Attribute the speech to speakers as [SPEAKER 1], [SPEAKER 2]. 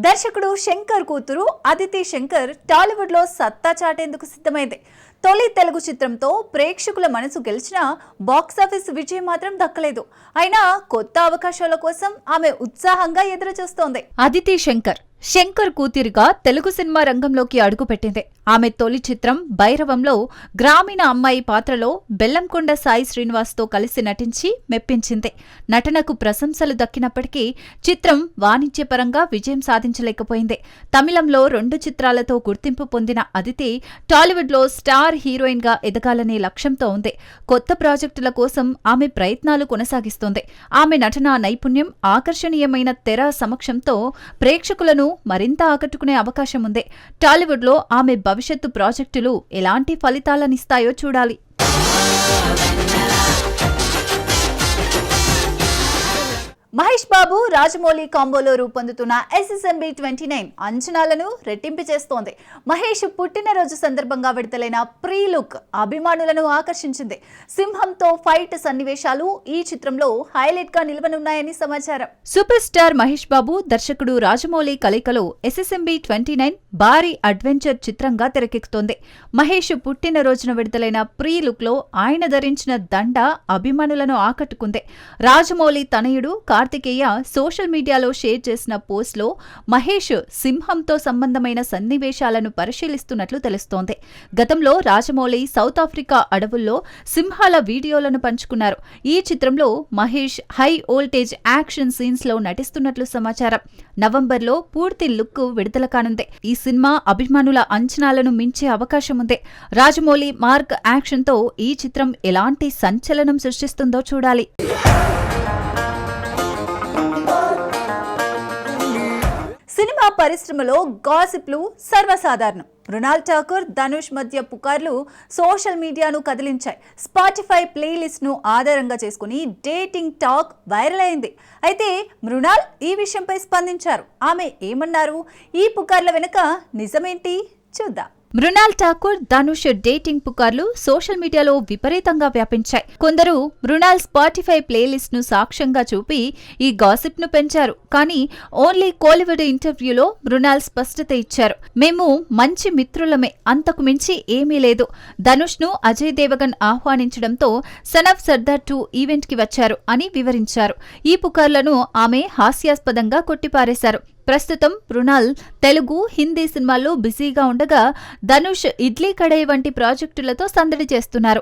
[SPEAKER 1] దర్శకుడు శంకర్ కూతురు అదితి శంకర్ టాలీవుడ్ లో సత్తా చాటేందుకు సిద్ధమైంది. తొలి తెలుగు చిత్రంతో ప్రేక్షకుల మనసు గెలిచిన బాక్సాఫీస్ విజయం మాత్రం దక్కలేదు. అయినా కొత్త అవకాశాల కోసం ఆమె ఉత్సాహంగా ఎదురు చూస్తోంది. అదితి శంకర్ కూతురిగా తెలుగు సినిమా రంగంలోకి అడుగుపెట్టింది. ఆమె తొలి చిత్రం భైరవంలో గ్రామీణ అమ్మాయి పాత్రలో బెల్లంకొండ సాయి శ్రీనివాస్తో కలిసి నటించి మెప్పించింది. నటనకు ప్రశంసలు దక్కినప్పటికీ చిత్రం వాణిజ్యపరంగా విజయం సాధించలేకపోయింది. తమిళంలో 2 చిత్రాలతో గుర్తింపు పొందిన అదితి టాలీవుడ్లో స్టార్ హీరోయిన్ గా ఎదగాలనే లక్ష్యంతో ఉంది. కొత్త ప్రాజెక్టుల కోసం ఆమె ప్రయత్నాలు కొనసాగిస్తోంది. ఆమె నటనా నైపుణ్యం, ఆకర్షణీయమైన తెర సమక్షంతో ప్రేక్షకులను మరింత ఆకట్టుకునే అవకాశం ఉంది. టాలీవుడ్లో ఆమె భవిష్యత్తు ప్రాజెక్టులు ఎలాంటి ఫలితాలనిస్తాయో చూడాలి. మహేష్ బాబు రాజమౌళి కాంబోలో రూపొందుతున్న SSMB 29 అంచనాలను రెట్టింపు చేస్తోంది. మహేష్ పుట్టినరోజు సందర్భంగా విడుదలైన ప్రీ లుక్ అభిమానులను ఆకర్షించింది. సింహంతో ఫైట్ సన్నివేశాలు ఈ చిత్రంలో హైలైట్ గా నిలవనున్నాయని సమాచారం. సూపర్ స్టార్ మహేష్ బాబు, దర్శకుడు రాజమౌళి కలయికలో SSMB 29 భారీ అడ్వెంచర్ చిత్రంగా తెరకెక్కుతోంది. మహేష్ పుట్టినరోజున విడుదలైన ప్రీ లుక్ లో ఆయన ధరించిన దండ అభిమానులను ఆకట్టుకుంది. రాజమౌళి తనయుడు కార్తికేయ సోషల్ మీడియాలో షేర్ చేసిన పోస్ట్లో మహేష్ సింహంతో సంబంధమైన సన్నివేశాలను పరిశీలిస్తున్నట్లు తెలుస్తోంది. గతంలో రాజమౌళి సౌత్ ఆఫ్రికా అడవుల్లో సింహాల వీడియోలను పంచుకున్నారు. ఈ చిత్రంలో Mahesh high voltage action scenes లో నటిస్తున్నట్లు సమాచారం. నవంబర్లో పూర్తి లుక్ విడుదల కానుంది. ఈ సినిమా అభిమానుల అంచనాలను మించే అవకాశం ఉంది. రాజమౌళి మార్క్ యాక్షన్ తో ఈ చిత్రం ఎలాంటి సంచలనం సృష్టిస్తుందో చూడాలి. సినిమా పరిశ్రమలో గాసిప్లు సర్వసాధారణం. మృణాల్ ఠాకూర్, ధనుష్ మధ్య పుకార్లు సోషల్ మీడియాను కదిలించాయి. స్పాటిఫై ప్లేలిస్ట్ ను ఆధారంగా చేసుకుని డేటింగ్ టాక్ వైరల్ అయింది. అయితే మృణాల్ ఈ విషయంపై స్పందించారు. ఆమె ఏమన్నారు? ఈ పుకార్ల వెనుక నిజమేంటి చూద్దాం. మృణాల్ ఠాకూర్, ధనుష్ డేటింగ్ పుకార్లు సోషల్ మీడియాలో విపరీతంగా వ్యాపించాయి. కొందరు మృణాల్ స్పాటిఫై ప్లేలిస్ట్ ను సాక్ష్యంగా చూపి ఈ గాసిప్ ను పెంచారు. కానీ ఓన్లీ కోలీవుడ్ ఇంటర్వ్యూలో మృణాల్ స్పష్టత ఇచ్చారు. మేము మంచి మిత్రులమే, అంతకు మించి ఏమీ లేదు. ధనుష్ ను అజయ్ దేవగన్ ఆహ్వానించడంతో సన్ ఆఫ్ సర్దార్ 2 ఈవెంట్ కి వచ్చారు అని వివరించారు. ఈ పుకార్లను ఆమె హాస్యాస్పదంగా కొట్టిపారేశారు. ప్రస్తుతం మృణాల్ తెలుగు, హిందీ సినిమాల్లో బిజీగా ఉండగా ధనుష్ ఇడ్లీ కడాయి వంటి ప్రాజెక్టులతో సందడి చేస్తున్నారు.